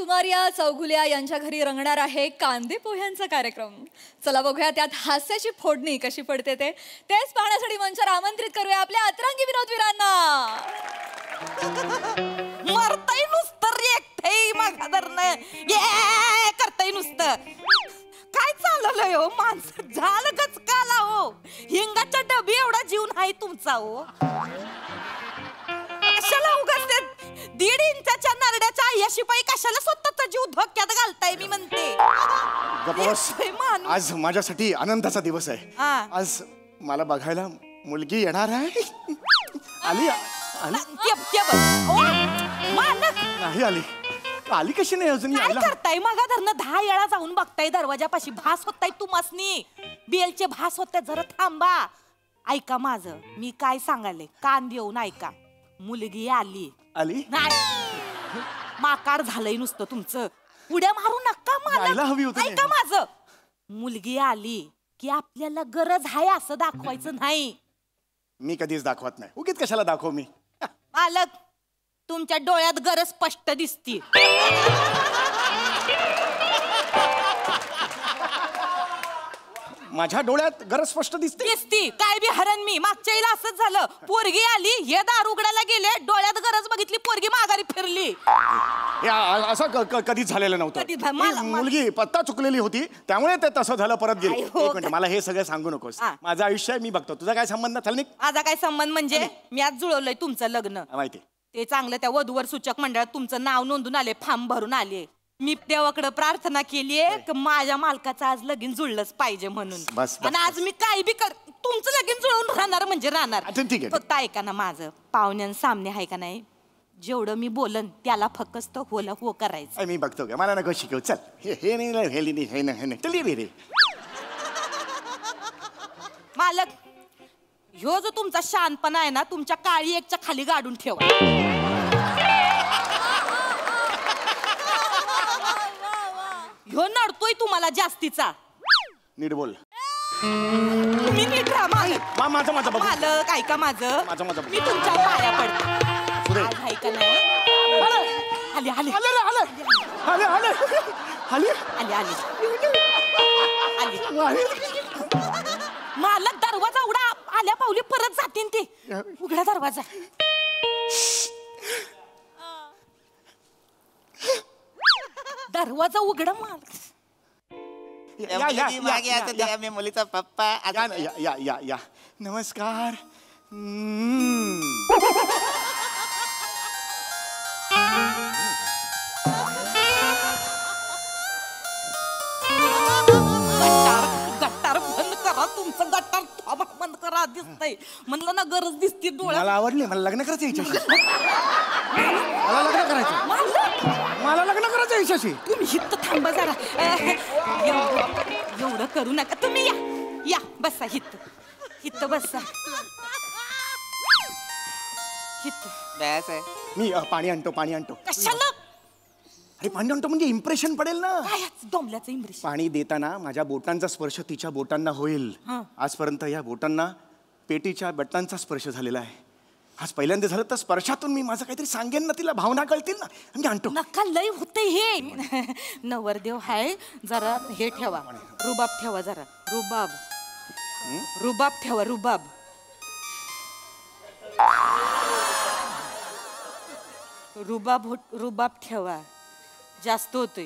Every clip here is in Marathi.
सुमारिया चौगुलिया यांच्या घरी रंगणार आहे कांदे पोह्यांचा कार्यक्रम. चला बघूया त्यात हास्याची फोडणी कशी पडते तेच पाहण्यासाठी मंचावर आमंत्रित करूया आपल्या अतरंगी विनोदवीरांना. मरताय नुसतं रेखताय मागादरनं ये करताय नुसतं. काय चाललंय हो माणसं झालं कच काला हो. हिंगाच्या डबी एवढा जीव नाही तुमचा हो. कशाला उगाच 1.5 इंचाच्या नरड्याच्या आय्याशिपाई कशाला स्वतःचा जीव धोक्यात घालताय मी म्हणते. आज माझ्यासाठी आनंदाचा दिवस आहे. आज मला बघायला मुलगी येणार आहे. आली नाही आली आली कशी नाही अजून. काय करताय मगा धरणं 10 वेळा जाऊन बघताय दरवाजापाशी. भास होताय तुम्हासनी बेलचे भास होते. जरा थांबा ऐका माझं मी काय सांगाले कान देऊन ऐका. मुलगी आली आली नाही माकाड झालंय नुसतं तुमचं. उड्या मारू नका मला हवी होती. ऐका माझं मुलगी आली की आपल्याला गरज आहे असं दाखवायचं नाही. मी कधीच दाखवत नाही. उगीच कशाला दाखव मी. मालक तुमच्या डोळ्यात गरज स्पष्ट दिसती. माझ्या डोळ्यात गरज स्पष्ट दिसती. काय बी हरण मी मागच्या वेळेला असंच झालं. पोरगी आली हे दार उघडायला गेले डोळ्यात गरज बघितली पोरगी माघारी फिरली. असं कधीच झालेलं नव्हतं. मुलगी पत्ता चुकलेली होती त्यामुळे ते तसं झालं. परत गेली. एक मिनिट मला हे सगळं सांगू नकोस. माझं आयुष्य आहे मी बघतो. तुझा काय संबंध चालनी. माझा काय संबंध म्हणजे मी आज जुळवलंय तुमचं लग्न. माहिती ते चांगलं त्या वधूवर सूचक मंडळात तुमचं नाव नोंदून आले फॉर्म भरून आले. मी देवाकडे प्रार्थना केलीये की माझ्या मालकाचं आज लगीन जुळलंच पाहिजे म्हणून. आणि आज मी काय बी कर तुमचं लगीन जुळवून राहणार म्हणजे राहणार. फक्त ऐका ना माझं पाहुण्यां सामने आहे का नाही. जेवढं मी बोलन त्याला फक्त होला हो करायचं. मी बघतो का मला नको शिकव. चल हे नाही मालक ह्यो जो तुमचा शानपणा आहे ना तुमच्या काळी एकच्या खाली गाडून ठेवा. ह्यो नडतोय तुम्हाला जास्तीचा. नीट बोल. मी नीट राहा मालक ऐका माझं मी तुमच्या पाया पडते. ऐका नाही आले आले आले आले आले आले आले आले. मालक दरवाजा उघडा. आल्या पावली परत जातीन ते. उघडा दरवाजा. दरवाजा उघडा मालक. मुलीचा पप्पा या नमस्कार. गट्टार बंद करा तुमचं. गट्टार बंद करा. दिसतंय म्हणलं ना गरज दिसते डोळ्यात. मला आवडली. मला लग्न करायचं याच्याशी. मला लग्न करायचं. मला लग्न करायचं याच्याशी. तुम्ही हित थांबा जरा. एवढं करू नका तुम्ही. या बसा हित हित बसा हित. मी पाणी आणतो. कशाला अरे पाणी आणतो म्हणजे इम्प्रेशन पडेल ना. डोंबल्याचं इम्प्रेशन. पाणी देताना माझ्या बोटांचा स्पर्श तिच्या बोटांना होईल. आजपर्यंत या बोटांना पेटीच्या बटनांचा स्पर्श झालेला आहे. आज पहिल्यांदा झालं तर स्पर्शातून मी माझं काहीतरी सांगेन ना. तिला भावना कळतील ना. मी आणतो. नका लय होते हे. नवरदेव हाय जरा हे ठेवा. रुबाब ठेवा जरा. रुबाब ठेवा. रुबाब ठेवा. जास्त होतोय.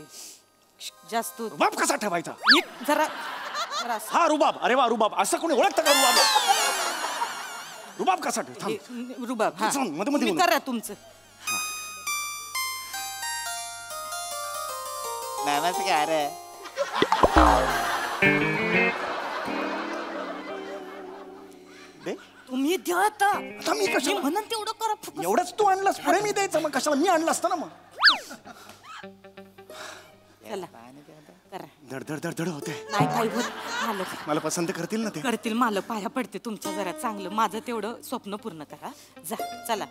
रुबाब कसा ठेवायचा. जरा हा रुबाब. अरे वा रुबाब. असं कोणी ओळखतं का रुबाब. रुबाब कसा ठेव. रुबाब मध्ये करा तुमचं. नमस्कार. तुम्ही द्या आता. मी कशा म्हणून तेवढं करा. एवढंच तू आणलास पुढे मी द्यायचं. मग कशाला मी आणलं असतं ना. मग चला करा. धड होते. नाही काय होत मालक. मला पसंत करतील ना. ते करतील मालक. पाया पडते तुमच्या जरा चांगलं. माझं तेवढं स्वप्न पूर्ण करा. जा चला.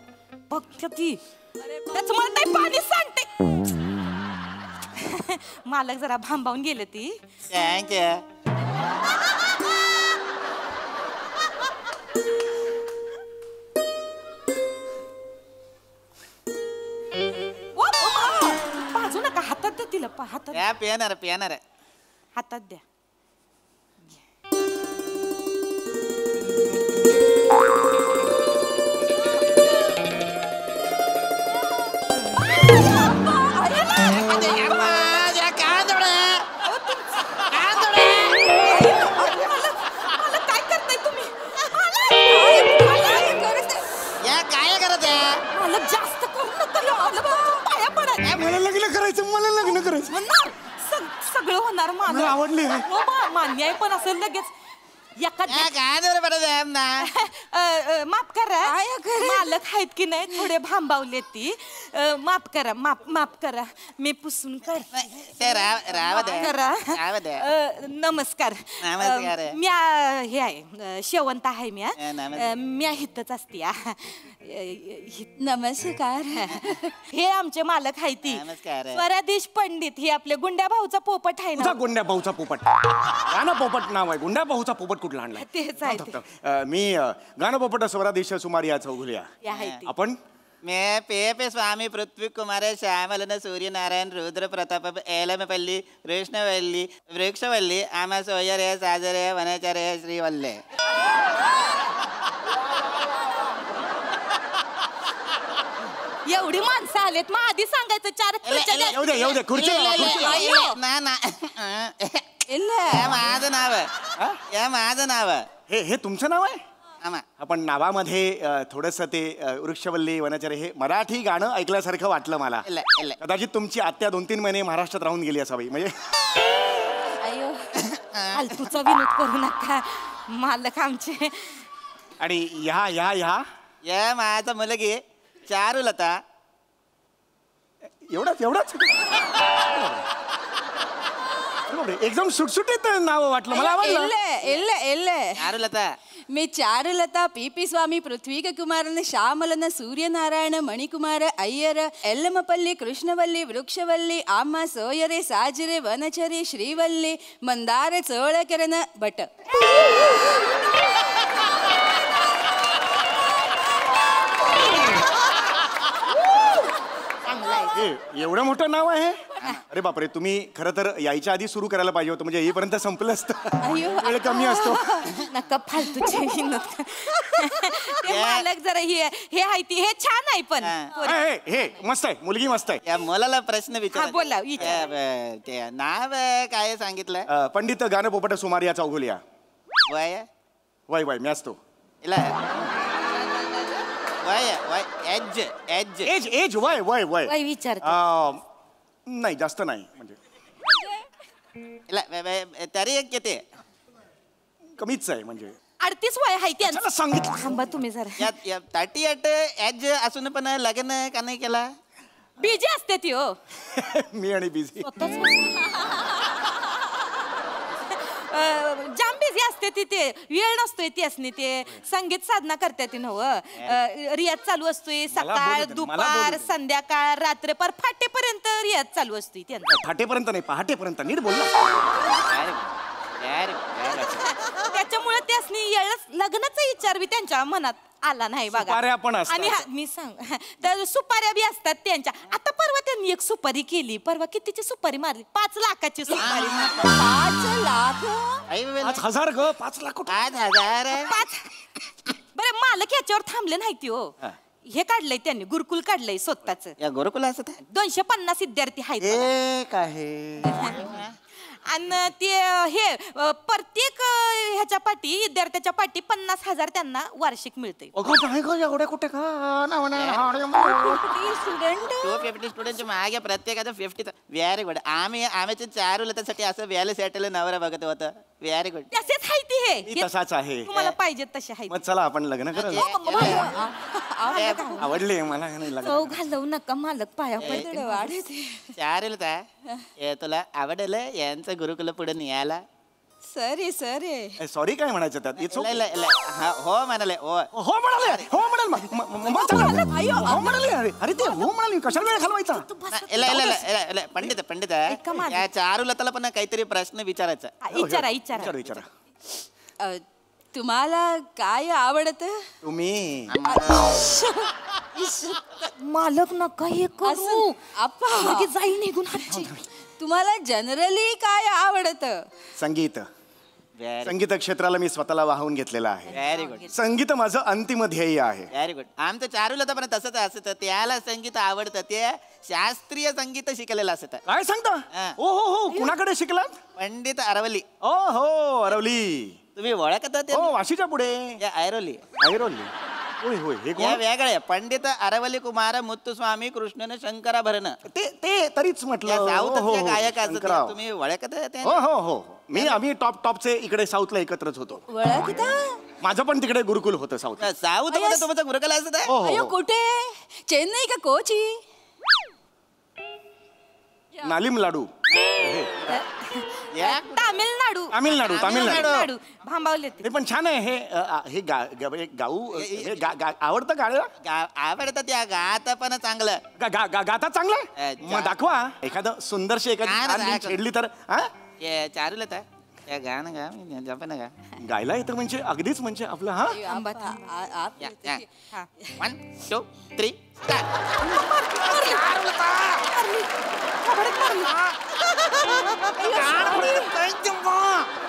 बघ ती त्याच पाणी सांडते. मालक जरा भांबावून गेले ती. बाजू नका हात हातात या पियाणार हातात द्या. मला काय करताय तुम्ही? या काय करत आहे मला जास्त करू नका. पाया पडा. मला लग्न करायचं होणार सगळं होणार मला माझं. आवडली. हो, मान्य आहे पण असं लगेच एका या काय दौरे पडत आहे ना माफ करा मालक आहेत की नाही थोडे भांबावले ती माफ करा माफ करा मी पुसून काढते. ते राव करा. द्या नमस्कार नमस्कार. मी हे आहे शेवंत आहे मी नमस्कार. मी हितच असते नमस्कार. हे आमचे मालक आहे ती नमस्कार. स्वरादेश पंडित हे आपले गुंड्या भाऊचा पोपट आहे तुझा ना. गुंड्या भाऊचा पोपट गाणं पोपट नाव आहे. गुंड्या भाऊचा पोपट कुठला आणलाय? तेच आहे ते. मी गाणं पोपट स्वरादेश सुमार या चौघुल्या. हे आहे ते. आपण मैं पे स्वामी पृथ्वी कुमार श्यामलन सूर्यनारायण रुद्र प्रताप एलमपल्ली कृष्णवल्ली वृक्षवल्ली आमा सोयरे साजरे वनचरे श्रीवल्ले. एवढी माणसं आलेत मग आधी सांगायचं चार खुर्च्या द्या. येऊ दे खुर्ची ना माझं नाव हे तुमचं नाव आहे? आमा आपण नावामध्ये थोडंसं ते वृक्षवल्ली वनचरे हे मराठी गाणं ऐकल्यासारखं वाटलं मला. कदाचित तुमची आत्या 2-3 महिने महाराष्ट्रात राहून गेली असावी. म्हणजे फालतूचा विनोद करू नका मालक आमचे. आणि ह्या या माझा मुलगी चारुलता. एवढाच एकदम सुटसुटीत नाव वाटलं मला. आवडलं. चारुलता मी चारुलता पी स्वामी पृथ्वी कुमारन श्यामलन सूर्यनारायण मणिकुमार अय्यर एल्लमपल्ली कृष्णवल्ली वृक्षवल्ली आम्हा सोयरे साजरे वनचरे श्रीवल्ली मंदार चोळकरन भट. एवढं मोठं नाव आहे. अरे बापरे, तुम्ही खरं तर यायच्या आधी सुरू करायला पाहिजे होतं. म्हणजे येईपर्यंत संपलं असतं. वेळ कमी असतो. नका फालतूचे विनोद. ते मालक जरा हे आहे ती हे छान आहे पण हे मस्त आहे. मुलगी मस्त आहे. या मुलाला प्रश्न विचार. बोला ते नाव काय सांगितलं? पंडित गाणं पोपट सुमार या चौघुल्या. वय वय मी असतो. एज वय विचार नाही जास्त नाही. म्हणजे तरी एक किती कमीच आहे. म्हणजे 38 वय आहे त्यांचं. सांगितलं. थांबा तुम्ही जरा. 38 एज असून पण लग्न का नाही केला? बिजी असते ती हो. मी आणि बिझी. जाम बिझी असते तिथे वेळ नसतोय ती असणे. ते संगीत साधना करते ती नव. रियाज चालू असतोय सकाळ दुपार संध्याकाळ रात्र पर फाटेपर्यंत रियाज चालू असतोय त्यांचा. फाटेपर्यंत नाही पहाटेपर्यंत. नीट बोलला. त्याच्यामुळे त्यासनी लग्नाचा विचार बी त्यांच्या मनात आला नाही बघा. सुपाऱ्या पण असतात. आणि मी सांग तर सुपाऱ्या बी असतात त्यांच्या. आता परवा त्यांनी एक सुपारी केली. परवा कितीची सुपारी मारली? 5 लाखाची सुपारी. 5 लाख 5,000 ग. 5 लाख 5,000. बरं मालक याच्यावर थांबले नाही ती हो. हे काढलंय त्यांनी गुरुकुल काढलंय स्वतःच. या गुरुकुलाचं 250 विद्यार्थी आहेत आणि ते हे प्रत्येक ह्याच्या पाठी विद्यार्थ्याच्या पाठी 50,000 त्यांना वार्षिक मिळते. एवढ्या कुठे का 250 स्टुडंटच्या मागे प्रत्येकाचं 50. Very good. आम्ही चारुलतासाठी असं व्याल सेटल नवरा बघत होतं. Very good. तसेच आहे ती हे तसाच आहे. तुम्हाला पाहिजे तसे आहे. मग चला आपण लग्न करू. आवडले मला. चव घालवू नका मालक पाया पडते वाढते. चारुलता तुला आवडलं यांचं गुरुकुल पुढे न्यायला? सॉरी काय म्हणायचं त्यात? हो म्हणाले. हो म्हणाले. अरे ते हो म्हणाले. कशाला वेळ घालवायचा? पंडित या चारुलताला पण काहीतरी प्रश्न विचारायचा. विचारा. तुम्हाला काय आवडत? तुम्ही मालक नका हे करू. आप्पा जाई निघून हातची. तुम्हाला जनरली काय आवडतं? संगीत. संगीत क्षेत्राला मी स्वतःला वाहून घेतलेलं आहे. व्हेरी गुड, संगीत माझं अंतिम ध्येय आहे. Very good. आमचं चारूला तर पण तसंच असतं, त्याला संगीत आवडतं, ते शास्त्रीय संगीत शिकलेलं असतं. काय सांगता? हा. ओ हो हो, कुणाकडे शिकलात? पंडित अरवली. ओ हो, अरवली. तुम्ही ओळखता ते? हो, वाशीच्या पुढे. या ऐरोली. ऐरोली. होय होय, हे या कोण? वेगळे पंडित अरवली कुमार मुत्तुस्वामी कृष्णन शंकराभरण. ते तरीच या म्हटलं. हो, साऊथचे हो, गायक असतात, शंकरराव. तुम्ही ओळखता ते? हो हो हो, आम्ही टॉपचे इकडे साऊथला एकत्रच होतो. ओळखता? माझं पण तिकडे गुरुकुल होतं साऊथ. साऊथ मध्ये तुमचं गुरुकुल असत? हो हो, अयो हो. कुठे? चेन्नई का कोची? नालिम लाडू. तामिळनाडू तामिळनाडू. तामिळनाडू भांबावले ते. हे पण छान आहे. हे गाऊ आवडतं गाणं. आवडतं त्या गात पण चांगलं. गाता चांगलं. मग दाखवा एखादं सुंदरशी एखादी काय छान नाही, बीन छेडली तर. हा, चारूला तर या गाणं गा जपन गा. गायला येतं म्हणजे अगदीच म्हणजे आपलं. हा, थांबा थांबा. या, या. हा. 1 2 3 स्टार्ट.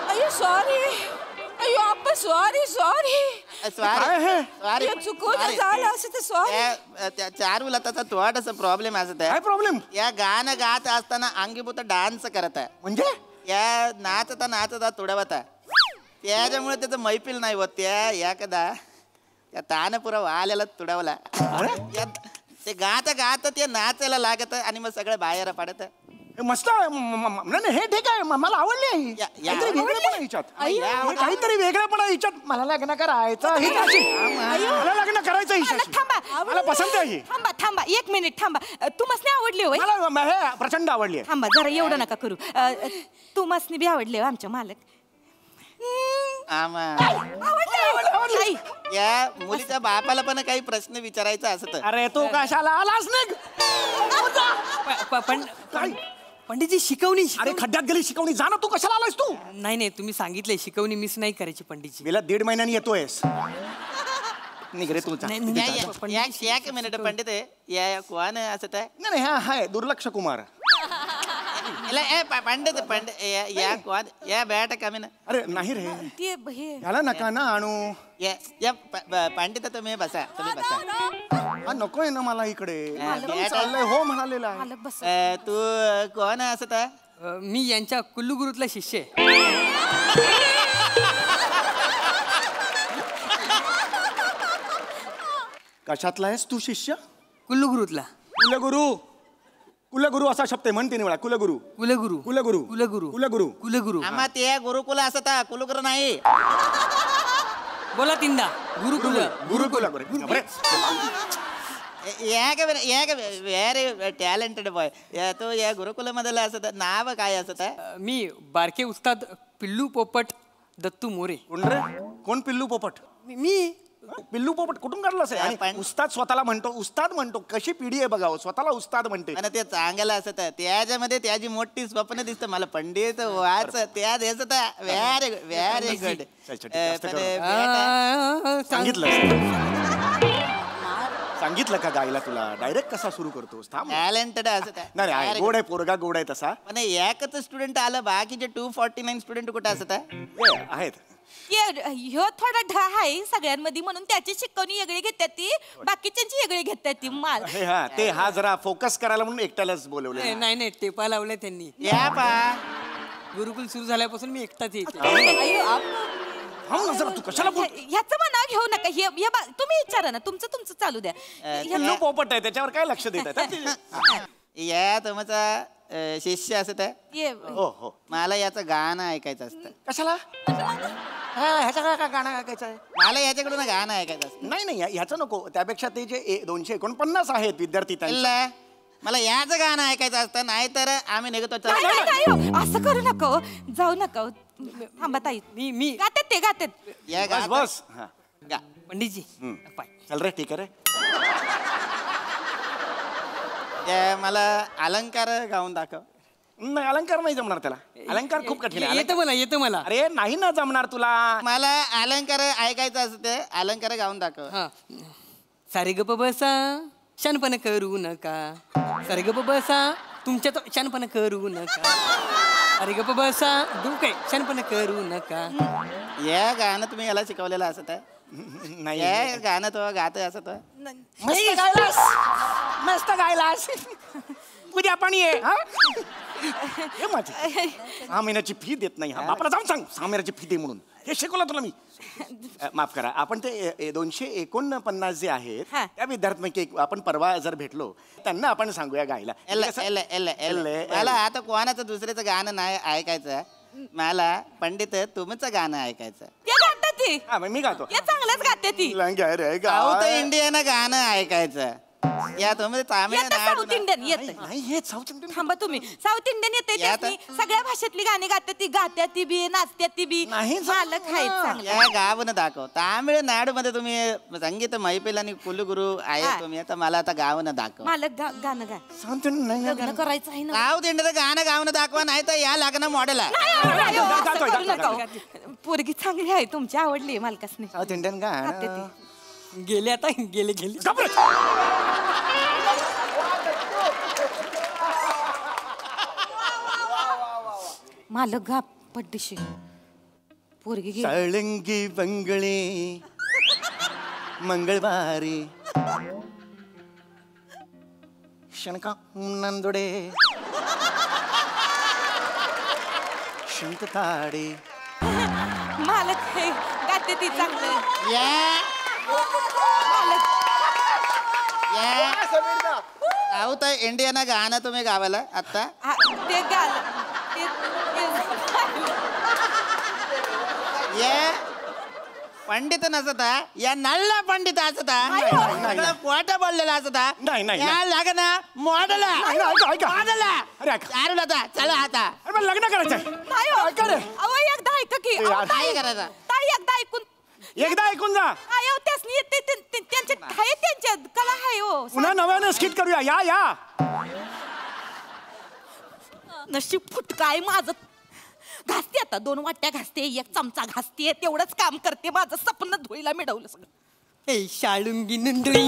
अयो सॉरी. अयो आपण सॉरी. काय हे? सॉरी चुकून झालं असं तर सॉरी. चारूला त्याचा थोडासा प्रॉब्लेम असत काय आहे. प्रॉब्लेम या गाणं गात असताना अंगीभूत डान्स करत आहे. म्हणजे? या नाचता तुडवता, त्याच्यामुळे त्याचं मैफिल नाही होत. त्या एकदा त्या तानपुरा वाल्याला तुडवला. ते गात ते नाचायला लागत आणि मग सगळं बाहेर पडत. मस्त आहे. नाही हे ठीक आहे. मला आवडली आहे. काहीतरी वेगळेपणा हिच्यात. काहीतरी वेगळेपणा हिच्यात. मला लग्न करायचं हिच्याशी. मला लग्न करायचं हिच्याशी. थांबा मला पसंत आहे ही. थांबा 1 मिनिट थांबा. तू मसने आवडली होय? मला हे प्रचंड आवडली आहे. थांबा जरा एवढं नका करू. तू मसनी बी आवडले हो आमच्या मालक. आवडली. या मुलीच्या बापाला पण काही प्रश्न विचारायचा असत. अरे तू कशाला आलास निघ. पंडितजी शिकवणी अरे खड्ड्यात गेली शिकवणी. जा ना, तू कशाला आलास तू? नाही तुम्ही सांगितलंय शिकवणी मिस नाही करायची पंडितजी. गेल्या 1.5 महिन्यानी येतोयस. निघ रे तुझा. नाही, नाही नाही. एक मिनिट पंडित या कोण असत आहे? नाही हा हाय दुर्लक्ष कुमार. पंडित या कोण या बॅट कमी ना. अरे नाही रे, ते हे याला नका ना आणू. या पंडित तुम्ही बसा. हा नकोय ना मला इकडे. मालक चाललंय हो म्हणालेला आहे. मालक बस. तू कोण असत आहे? मी यांच्या कुल्लू गुरुतला शिष्य आहे. कशातला आहेस तू शिष्य? कुल्लू गुरुतला. कुलगुरू. कुलगुरू असा शब्द आहे. म्हण 3 वेळा. कुलगुरू. कुलगुरू कुलगुरू. कुलगुरू कुलगुरू. कुलगुरू. आम्हा ते गुरुकुल असत कुलगुरू नाही. बोला तीनदा. गुरुकुल. गुरुकुल. Very talented boy. तो या गुरुकुल मधला असत. नाव काय असत? मी बारके उस्ताद पिल्लू पोपट दत्तू मोरे. कोण रे? कोण पिल्लू पोपट? मी पिल्लू पोपट कुठून काढलं असेल? आणि उस्ताद स्वतःला म्हणतो. उस्ताद म्हणतो. कशी पिढी आहे बघावं. स्वतःला उस्ताद म्हणते. आणि ते चांगलं असत. त्याच्यामध्ये त्याची मोठी स्वप्न दिसत मला. पंडित वाच त्या दिसत. Very very good. सांगितलं का गायला तुला? डायरेक्ट कसा सुरू करतोस? थांब. टॅलेंटेड असत. नाही गोड आहे. पोरगा गोड आहे तसा. पण एकच स्टुडंट आलं. बाकीचे 249 स्टुडंट कुठे असत? आहेत. ह्यो थोडा ढा आहे सगळ्यांमध्ये म्हणून त्याची शिकवणी वेगळी घेतात ती, बाकीच्यांची वेगळी घेतात ती. माल हा जरा फोकस करायला म्हणून एकट्यालाच बोलवले. नाही टेपा लावलाय त्यांनी. या पा गुरुकुल सुरू झाल्यापासून मी एकटाच येते. तू कशाला बोल? ह्याचं म्हणा घेऊ नका. तुम्ही विचारा ना. तुमचं चालू द्या. पिल्लू पोपट आहे त्याच्यावर काय लक्ष देत आहे? या तुमचा शिष्य असत. हो हो. मला याचं गाणं ऐकायचं असतं. कशाला? ह्याच्या काय गाणं ऐकायचं आहे? मला याच्याकडून गाणं ऐकायचं असतं. नाही ह्याचं नको. त्यापेक्षा ते जे 249 आहेत विद्यार्थी त्यांचं. मला याचं गाणं ऐकायचं असतं. नाही तर आम्ही निघतो. असं करू नका हो. जाऊ नका हो. थांबा ताई. मी गातात ते गातात. या बस बस. हा गा. पंडितजी पाय. चल रे. ठीक आहे रे. मला अलंकार गाऊन दाखव. नाही अलंकार नाही जमणार त्याला. अलंकार खूप कठीण आहे. येतं मला. अरे नाही ना जमणार तुला. मला अलंकार ऐकायचं असतं. अलंकार गाऊन दाखव. हा. सारे गप बसा शनपण करू नका. सारे गप बसा तुमच्या तो शहाणपणा करू नका. अरे गप्प बसा दुःख आहे, शहाणपणा करू नका. या गाणं तुम्ही याला शिकवलेलं असत आहे नाही या गाणं तो गात असत मस्त गायलास उद्या आपण ये हा? ये माझी 6 महिन्याची फी देत नाही हा बापाला जाऊन सांग 6 महिन्याची फी दे म्हणून. हे शिकवलं तुला मी. माफ करा आपण ते 249 जे आहेत हा. त्या विद्यार्थ्यांपैकी आपण परवा जर भेटलो त्यांना आपण सांगूया गायला. मला आता कोणाचं दुसऱ्याचं गाणं नाही ऐकायचं मला पंडित तुमचं गाणं ऐकायचं. ते गातात ती हा, मग मी गातो. ते चांगलंच गाते ती. लंग्या रे साऊथ गाय. इंडियन गाणं ऐकायचं. या तुम्ही येतं तामिळनाडू साऊथ इंडियन येत. नाही हे साऊथ इंडियन थांबा तुम्ही साऊथ इंडियन येते यात- त्यातनी सगळ्या भाषेतली गाणी गात्यात ती बी नाचत्यात ती बी. नाही मालक आहेत चांगलं. या गावनं दाखव. तामिळनाडू मध्ये तुम्ही संगीत मैफिल आणि कुलगुरू आहे हा. तुम्ही आता मला आता गावनं दाखव. मालक गाणं गा. साऊथ इंडियन नाही लग्न करायचं आहे ना. साऊथ इंडियन गाणं गावनं दाखवा नाही तर या लग्न मॉडेल आहे. नाही, हो, असं गातोय, करू गातोय, नका हो. पोरगी चांगली आहे तुमची आवडली मालकासनी. साऊथ इंडियन गाते गाणं ती. गेले आता गेले. मालक गा पड्डीशी पोरगी गे. साळंगी बंगळे मंगळवारी शणका नंदोडे शांतताडे. मालक हे गाते ती चांगलं. या मालक साऊथ इंडियन गाणं तुम्ही गावाला आता हा, ते गाल ये पंडित नसता या नल्ला पंडित असता सगळं पोट बोललेला असता नाही, नाही, या लग्न मॉडेल नाही, ऐका, ऐका. मॉडेल अरे ऐका. चालू आता चला आता अरे मला लग्न करायचंय. नाही हो. ऐका रे. अहो, एकदा ऐका की. अहो, यार. काय करायचं ताई एकदा ऐकून एकदा ऐकून जा. अहो, त्यासनी येते त्यांच्या आहे त्यांच्या कला आहे हो. पुन्हा नव्यानं स्किट करूया. या या नशीब फुटकाय माझं. घासते आता 2 वाट्या घासते 1 चमचा घासते तेवढंच काम करते. माझं स्वप्न धुईला मिळवलं सगळं. ए शाळुंगी नंदुई.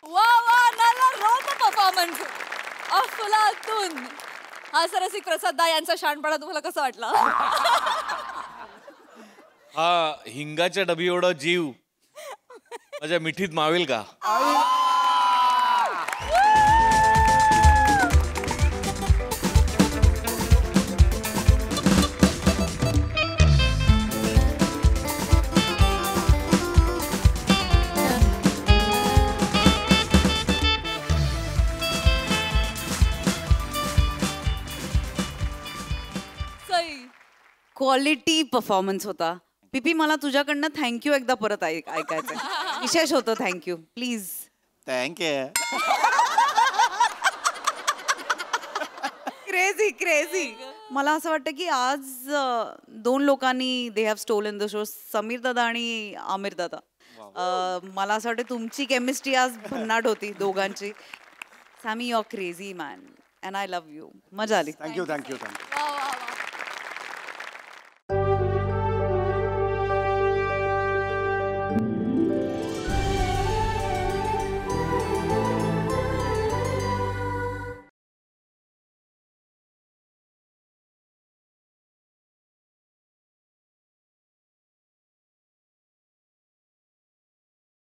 वा वा नाला रोप परफॉर्मन्स अफलातून. हा सरसिक प्रसाद दा यांचा शहाणपणा तुम्हाला कसा वाटला? हा हिंगाच्या डबी एवढा जीव माझ्या मिठीत मावेल का? सई क्वालिटी परफॉर्मन्स होता. पीपी मला तुझ्याकडनं थँक्यू एकदा परत ऐकायचं. विशेष होतं thank you please. Thank you crazy crazy. मला असं वाटतं की आज 2 लोकांनी they have stolen the show. Sameer दादा आणि आमिर दादा. मला असं वाटतं तुमची केमिस्ट्री आज भन्नाट होती दोघांची. Sammy you are crazy man and I love you. मजा आली. Thank you thank you thank you. वा वा वा